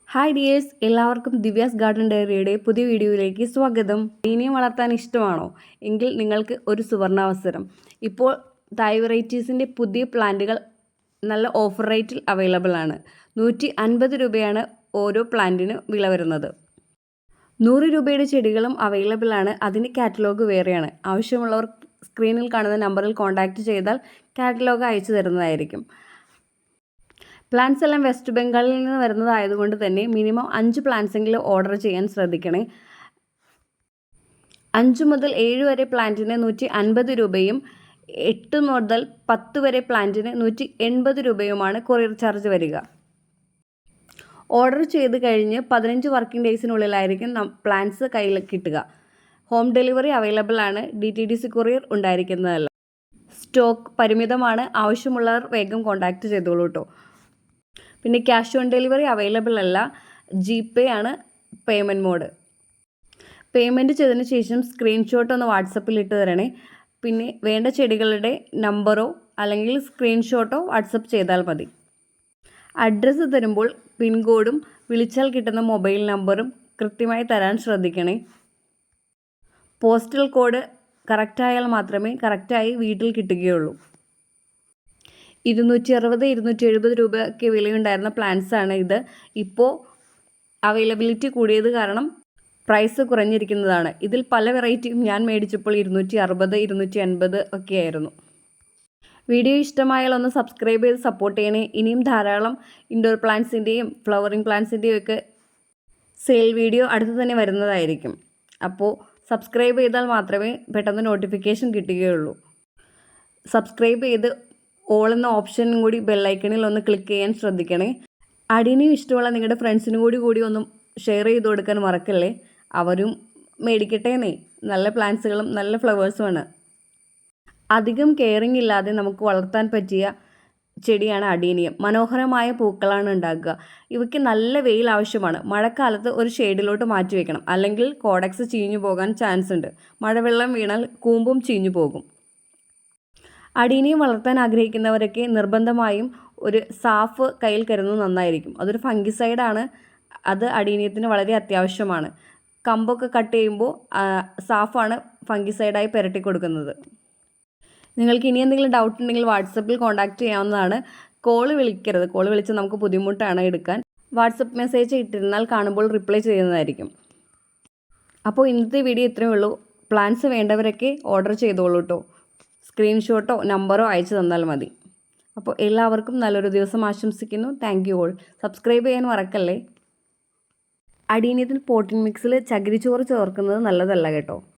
Hi dears, എല്ലാവർക്കും Divya's garden ഡയറിയുടെ പുതിയ വീഡിയോയിലേക്ക് സ്വാഗതം. ഇനിയും വളർത്താൻ ഇഷ്ടമാണോ? എങ്കിൽ നിങ്ങൾക്ക് ഒരു സുവർണാവസരം. ഇപ്പോൾ തായ് വെറൈറ്റീസിൻ്റെ പുതിയ പ്ലാന്റുകൾ നല്ല ഓഫർ റേറ്റിൽ അവൈലബിൾ ആണ്. 150 രൂപയാണ് ഓരോ പ്ലാന്റിന് വില വരുന്നത്. 100 രൂപയുടെ ചെടികളും അവൈലബിൾ ആണ്. അതിന് കാറ്റലോഗ് വേറെയാണ്. ആവശ്യമുള്ളവർ സ്ക്രീനിൽ കാണുന്ന നമ്പറിൽ കോൺടാക്റ്റ് ചെയ്താൽ കാറ്റലോഗ് അയച്ചു തരുന്നതായിരിക്കും. പ്ലാന്റ്സ് എല്ലാം വെസ്റ്റ് ബംഗാളിൽ നിന്ന് വരുന്നതായതുകൊണ്ട് തന്നെ മിനിമം 5 പ്ലാന്റ്സെങ്കിലും ഓർഡർ ചെയ്യാൻ ശ്രദ്ധിക്കണേ. 5 മുതൽ 7 വരെ പ്ലാന്റിന് 150 രൂപയും 8 മുതൽ 10 വരെ പ്ലാന്റിന് 180 രൂപയുമാണ് കൊറിയർ ചാർജ് വരിക. ഓർഡർ ചെയ്ത് കഴിഞ്ഞ് 15 വർക്കിംഗ് ഡേയ്സിനുള്ളിലായിരിക്കും പ്ലാന്റ്സ് കയ്യിൽ കിട്ടുക. ഹോം ഡെലിവറി അവൈലബിൾ ആണ്. DTDC കൊറിയർ ഉണ്ടായിരിക്കുന്നതല്ല. സ്റ്റോക്ക് പരിമിതമാണ്. ആവശ്യമുള്ളവർ വേഗം കോൺടാക്റ്റ് ചെയ്തോളൂ കേട്ടോ. പിന്നെ ക്യാഷ് ഓൺ ഡെലിവറി അവൈലബിൾ അല്ല. GPay ആണ് പേയ്മെൻറ്റ് മോഡ്. പേയ്മെൻറ്റ് ചെയ്തതിന് ശേഷം സ്ക്രീൻഷോട്ട് ഒന്ന് വാട്സപ്പിൽ ഇട്ട് തരണേ. പിന്നെ വേണ്ട ചെടികളുടെ നമ്പറോ അല്ലെങ്കിൽ സ്ക്രീൻഷോട്ടോ വാട്സപ്പ് ചെയ്താൽ മതി. അഡ്രസ്സ് തരുമ്പോൾ പിൻകോഡും വിളിച്ചാൽ കിട്ടുന്ന മൊബൈൽ നമ്പറും കൃത്യമായി തരാൻ ശ്രദ്ധിക്കണേ. പോസ്റ്റൽ കോഡ് കറക്റ്റായാൽ മാത്രമേ കറക്റ്റായി വീട്ടിൽ കിട്ടുകയുള്ളൂ. 260, 270 രൂപയ്ക്ക് വിലയുണ്ടായിരുന്ന പ്ലാന്റ്സാണ് ഇത്. ഇപ്പോൾ അവൈലബിലിറ്റി കൂടിയത് കാരണം പ്രൈസ് കുറഞ്ഞിരിക്കുന്നതാണ്. ഇതിൽ പല വെറൈറ്റിയും ഞാൻ മേടിച്ചപ്പോൾ 260, 250 ഒക്കെ ആയിരുന്നു. വീഡിയോ ഇഷ്ടമായാൽ ഒന്ന് സബ്സ്ക്രൈബ് ചെയ്ത് സപ്പോർട്ട് ചെയ്യണേ. ഇനിയും ധാരാളം ഇൻഡോർ പ്ലാന്റ്സിൻ്റെയും ഫ്ലവറിങ് പ്ലാന്റ്സിൻ്റെയും ഒക്കെ സെയിൽ വീഡിയോ അടുത്ത് തന്നെ വരുന്നതായിരിക്കും. അപ്പോൾ സബ്സ്ക്രൈബ് ചെയ്താൽ മാത്രമേ പെട്ടെന്ന് നോട്ടിഫിക്കേഷൻ കിട്ടുകയുള്ളൂ. സബ്സ്ക്രൈബ് ചെയ്ത് ഓൾ എന്ന ഓപ്ഷനും കൂടി ബെല്ലൈക്കണിൽ ഒന്ന് ക്ലിക്ക് ചെയ്യാൻ ശ്രദ്ധിക്കണേ. അടിയനും ഇഷ്ടമുള്ള നിങ്ങളുടെ ഫ്രണ്ട്സിനും കൂടി ഒന്ന് ഷെയർ ചെയ്ത് കൊടുക്കാൻ മറക്കല്ലേ. അവരും മേടിക്കട്ടേന്നേ. നല്ല പ്ലാന്റ്സുകളും നല്ല ഫ്ലവേഴ്സുമാണ്. അധികം കെയറിങ് ഇല്ലാതെ നമുക്ക് വളർത്താൻ പറ്റിയ ചെടിയാണ് അഡീനിയം. മനോഹരമായ പൂക്കളാണ് ഉണ്ടാക്കുക. ഇവയ്ക്ക് നല്ല വെയിൽ ആവശ്യമാണ്. മഴക്കാലത്ത് ഒരു ഷെയ്ഡിലോട്ട് മാറ്റി വയ്ക്കണം, അല്ലെങ്കിൽ കോഡക്സ് ചീഞ്ഞു പോകാൻ ചാൻസ് ഉണ്ട്. മഴവെള്ളം വീണാൽ കൂമ്പും ചീഞ്ഞു പോകും. അഡീനിയം വളർത്താൻ ആഗ്രഹിക്കുന്നവരൊക്കെ നിർബന്ധമായും ഒരു സാഫ് കയ്യിൽ കരുതുന്നത് നന്നായിരിക്കും. അതൊരു ഫംഗിസൈഡാണ്. അത് അഡീനിയത്തിന് വളരെ അത്യാവശ്യമാണ്. കമ്പൊക്കെ കട്ട് ചെയ്യുമ്പോൾ സാഫാണ് ഫംഗിസൈഡായി പുരട്ടി കൊടുക്കുന്നത്. നിങ്ങൾക്ക് ഇനി എന്തെങ്കിലും ഡൗട്ട് ഉണ്ടെങ്കിൽ വാട്സപ്പിൽ കോൺടാക്റ്റ് ചെയ്യാവുന്നതാണ്. കോൾ വിളിക്കരുത്. കോൾ വിളിച്ച് നമുക്ക് ബുദ്ധിമുട്ടാണ് എടുക്കാൻ. വാട്സപ്പ് മെസ്സേജ് ഇട്ടിരുന്നാൽ കാണുമ്പോൾ റിപ്ലൈ ചെയ്യുന്നതായിരിക്കും. അപ്പോൾ ഇന്നത്തെ വീഡിയോ ഇത്രയേ ഉള്ളൂ. പ്ലാന്റ്സ് വേണ്ടവരൊക്കെ ഓർഡർ ചെയ്തോളൂ കേട്ടോ. സ്ക്രീൻഷോട്ടോ നമ്പറോ അയച്ചു തന്നാൽ മതി. അപ്പോൾ എല്ലാവർക്കും നല്ലൊരു ദിവസം ആശംസിക്കുന്നു. Thank you all. സബ്സ്ക്രൈബ് ചെയ്യാൻ മറക്കല്ലേ. അഡീനിയത്തിൽ പോട്ടിംഗ് മിക്സിൽ ചകിരിച്ചോറ് ചേർക്കുന്നത് നല്ലതല്ല കേട്ടോ.